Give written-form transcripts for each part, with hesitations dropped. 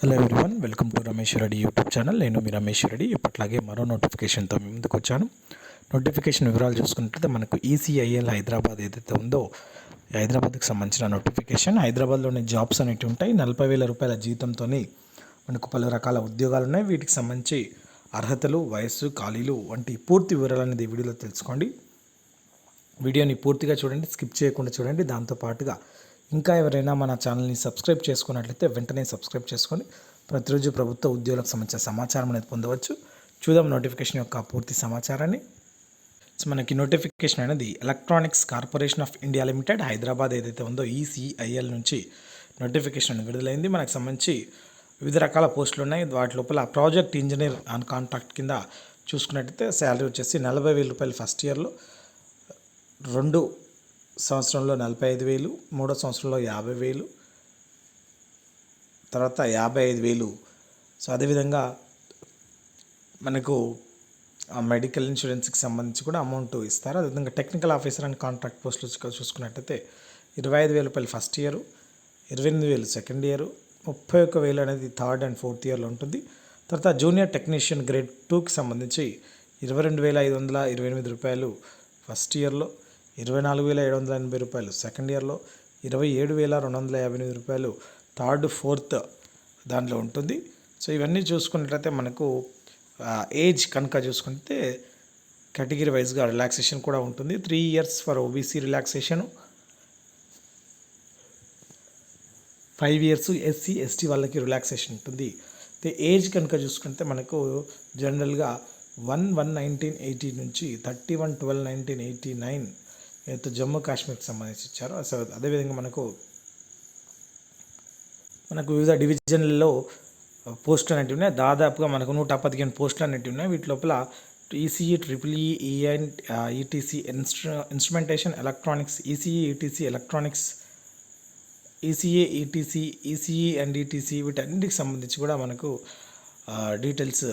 Hello everyone, welcome to Ramesh Reddy YouTube channel. నేను మీ రమేష్ రెడ్డి. ఇప్పట్లాగే మరో నోటిఫికేషన్తో మీ ముందుకు వచ్చాను. నోటిఫికేషన్ వివరాలు చూసుకున్నట్లయితే మనకు ఈసీఐఎల్ హైదరాబాద్ ఏదైతే ఉందో హైదరాబాద్కి సంబంధించిన నోటిఫికేషన్. హైదరాబాద్లోని జాబ్స్ అనేవి ఉంటాయి. 40,000 రూపాయల జీతంతో మనకు పలు రకాల ఉద్యోగాలు ఉన్నాయి. వీటికి సంబంధించి అర్హతలు, వయస్సు, ఖాళీలు వంటి పూర్తి వివరాలు అనేది వీడియోలో తెలుసుకోండి. వీడియోని పూర్తిగా చూడండి, స్కిప్ చేయకుండా చూడండి. దాంతోపాటుగా ఇంకా ఎవరైనా మన ఛానల్ని సబ్స్క్రైబ్ చేసుకున్నట్లయితే వెంటనే సబ్స్క్రైబ్ చేసుకొని ప్రతిరోజు ప్రభుత్వ ఉద్యోగులకు సంబంధించిన సమాచారం అనేది పొందవచ్చు. చూద్దాం నోటిఫికేషన్ యొక్క పూర్తి సమాచారాన్ని. మనకి నోటిఫికేషన్ అనేది electronics corporation of India limited Hyderabad ఏదైతే ఉందో ఈసీఐఎల్ నుంచి నోటిఫికేషన్ విడుదలైంది. మనకు సంబంధించి వివిధ రకాల పోస్టులు ఉన్నాయి. వాటి లోపల ప్రాజెక్ట్ ఇంజనీర్ ఆన్ కాంట్రాక్ట్ కింద చూసుకున్నట్టయితే శాలరీ వచ్చేసి 40,000 రూపాయలు ఫస్ట్ ఇయర్లో, 2 సంవత్సరంలో 45,000, 3వ సంవత్సరంలో 50,000, తర్వాత 55,000. సో అదేవిధంగా మనకు మెడికల్ ఇన్సూరెన్స్కి సంబంధించి కూడా అమౌంట్ ఇస్తారు. అదేవిధంగా టెక్నికల్ ఆఫీసర్ అండ్ కాంట్రాక్ట్ పోస్టులు చూసుకున్నట్టయితే 25,000 రూపాయలు ఫస్ట్ ఇయర్, 28,000 సెకండ్ ఇయర్, 31,000 అనేది థర్డ్ అండ్ ఫోర్త్ ఇయర్లో ఉంటుంది. తర్వాత జూనియర్ టెక్నీషియన్ గ్రేడ్ 2కి సంబంధించి 22,528 రూపాయలు ఫస్ట్ ఇయర్లో, 24,780 రూపాయలు సెకండ్ ఇయర్లో, 27,258 రూపాయలు థర్డ్ ఫోర్త్ దాంట్లో ఉంటుంది. సో ఇవన్నీ చూసుకున్నట్లయితే మనకు ఏజ్ కనుక చూసుకుంటే కేటగిరీ వైజ్గా రిలాక్సేషన్ కూడా ఉంటుంది. 3 years for OBC relaxation, 5 years SC ST వాళ్ళకి రిలాక్సేషన్ ఉంటుంది. ఏజ్ కనుక చూసుకుంటే మనకు జనరల్గా 1/1/1980 నుంచి 31/12/1989 అయితే జమ్మూ కాశ్మీర్కి సంబంధించి ఇచ్చారు. సో అదేవిధంగా మనకు వివిధ డివిజన్లలో పోస్టులు అనేవి ఉన్నాయి. దాదాపుగా మనకు 115 పోస్టులు అనేవి ఉన్నాయి. వీటి లోపల ECE, triple ETC instrumentation electronics, ECE ETC electronics, ECA ETC, ECE and ETC వీటన్నిటికి సంబంధించి కూడా మనకు డీటెయిల్స్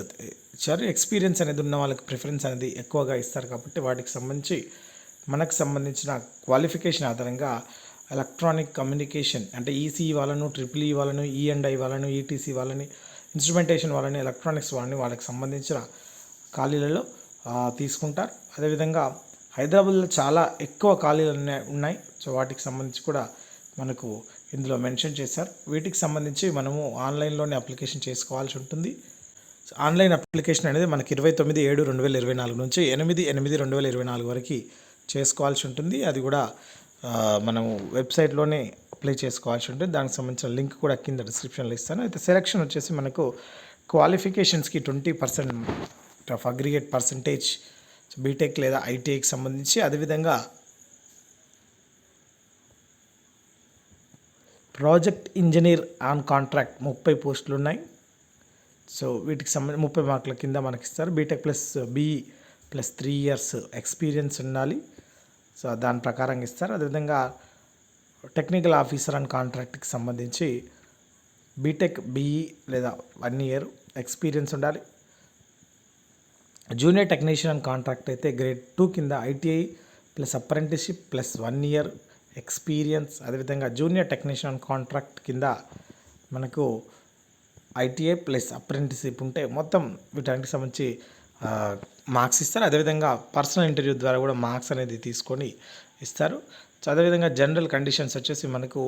ఇచ్చారు. ఎక్స్పీరియన్స్ అనేది ఉన్న వాళ్ళకి ప్రిఫరెన్స్ అనేది ఎక్కువగా ఇస్తారు. కాబట్టి వాటికి సంబంధించి మనకు సంబంధించిన క్వాలిఫికేషన్ ఆధారంగా ఎలక్ట్రానిక్ కమ్యూనికేషన్ అంటే ఈసీఈ వాళ్ళను, ట్రిపుల్ ఈ వాళ్ళను, ఈఎండ్ఐ వాళ్ళను, ఈటీసీ వాళ్ళని, ఇన్స్ట్రుమెంటేషన్ వాళ్ళని, ఎలక్ట్రానిక్స్ వాళ్ళని వాళ్ళకి సంబంధించిన ఖాళీలలో తీసుకుంటారు. అదేవిధంగా హైదరాబాద్లో చాలా ఎక్కువ ఖాళీలు ఉన్నాయి. సో వాటికి సంబంధించి కూడా మనకు ఇందులో మెన్షన్ చేశారు. వీటికి సంబంధించి మనము ఆన్లైన్లోనే అప్లికేషన్ చేసుకోవాల్సి ఉంటుంది. ఆన్లైన్ అప్లికేషన్ అనేది మనకి 29/7/2024 నుంచి 8/8/2024 వరకు చేసుకోవాల్సి ఉంటుంది. అది కూడా మనము వెబ్సైట్లోనే అప్లై చేసుకోవాల్సి ఉంటుంది. దానికి సంబంధించిన లింక్ కూడా కింద డిస్క్రిప్షన్లో ఇస్తాను. అయితే సెలక్షన్ వచ్చేసి మనకు క్వాలిఫికేషన్స్కి 20% ఆఫ్ అగ్రిగేట్ పర్సంటేజ్ బీటెక్ లేదా ఐటీఐకి సంబంధించి, అదేవిధంగా ప్రాజెక్ట్ ఇంజనీర్ ఆన్ కాంట్రాక్ట్ 30 పోస్టులు ఉన్నాయి. సో వీటికి సంబంధించి 30 మార్కుల కింద మనకి ఇస్తారు. BTech plus BE plus 3 years experience ఉండాలి. సో దాని ప్రకారంగా ఇస్తారు. అదేవిధంగా టెక్నికల్ ఆఫీసర్ అండ్ కాంట్రాక్ట్కి సంబంధించి బీటెక్ బీఈ లేదా 1 ఇయర్ ఎక్స్పీరియన్స్ ఉండాలి. జూనియర్ టెక్నీషియన్ అండ్ కాంట్రాక్ట్ అయితే గ్రేడ్ 2 కింద ITI plus apprenticeship plus 1 year experience. అదేవిధంగా జూనియర్ టెక్నీషియన్ అండ్ కాంట్రాక్ట్ కింద మనకు ఐటీఐ ప్లస్ అప్రెంటిస్షిప్ ఉంటే మొత్తం వీటన్నిటికి సంబంధించి మార్క్స్ ఇస్తారు. అదేవిధంగా పర్సనల్ ఇంటర్వ్యూ ద్వారా కూడా మార్క్స్ అనేది తీసుకొని ఇస్తారు. సో అదేవిధంగా జనరల్ కండిషన్స్ వచ్చేసి మనకు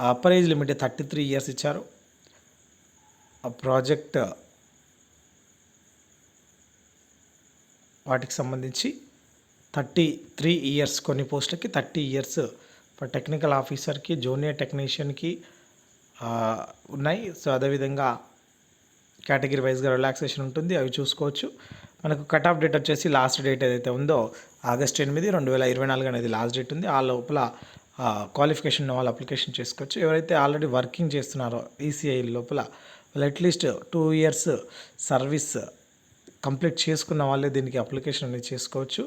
అప్పర్ ఏజ్ లిమిట్ 33 ఇయర్స్ ఇచ్చారు. ప్రాజెక్ట్ వాటికి సంబంధించి 33 ఇయర్స్, కొన్ని పోస్టులకి 30 ఇయర్స్ ఫర్ టెక్నికల్ ఆఫీసర్కి, జూనియర్ టెక్నీషియన్కి ఉన్నాయి. సో అదేవిధంగా కేటగిరీ వైజ్గా రిలాక్సేషన్ ఉంటుంది, అవి చూసుకోవచ్చు. మనకు కట్ ఆఫ్ డేట్ వచ్చేసి లాస్ట్ డేట్ ఏదైతే ఉందో ఆగస్ట్ 8, 2024 అనేది లాస్ట్ డేట్ ఉంది. ఆ లోపల క్వాలిఫికేషన్ ఉన్న వాళ్ళు అప్లికేషన్ చేసుకోవచ్చు. ఎవరైతే ఆల్రెడీ వర్కింగ్ చేస్తున్నారో ఈసీఐ లోపల వాళ్ళు అట్లీస్ట్ 2 ఇయర్స్ సర్వీస్ కంప్లీట్ చేసుకున్న వాళ్ళే దీనికి అప్లికేషన్ అనేది చేసుకోవచ్చు.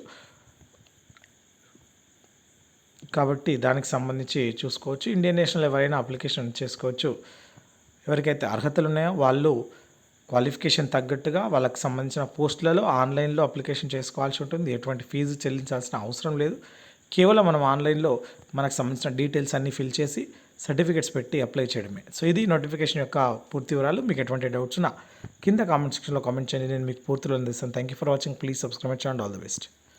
కాబట్టి దానికి సంబంధించి చూసుకోవచ్చు. ఇండియన్ నేషనల్ ఎవరైనా అప్లికేషన్ చేసుకోవచ్చు. ఎవరికైతే అర్హతలు ఉన్నాయో వాళ్ళు క్వాలిఫికేషన్ తగ్గట్టుగా వాళ్ళకి సంబంధించిన పోస్టులలో ఆన్లైన్లో అప్లికేషన్ చేసుకోవాల్సి ఉంటుంది. ఎటువంటి ఫీజు చెల్లించాల్సిన అవసరం లేదు. కేవలం మనం ఆన్లైన్లో మనకు సంబంధించిన డీటెయిల్స్ అన్నీ ఫిల్ చేసి సర్టిఫికేట్స్ పెట్టి అప్లై చేయడమే. సో ఇది నోటిఫికేషన్ యొక్క పూర్తి వివరాలు. మీకు ఎటువంటి డౌట్స్ ఉన్నా కింద కామెంట్ సెక్షన్లో కామెంట్ చేయండి, నేను మీకు పూర్తిలో అందిస్తాను. Thank you for watching. Please subscribe my channel. All the best.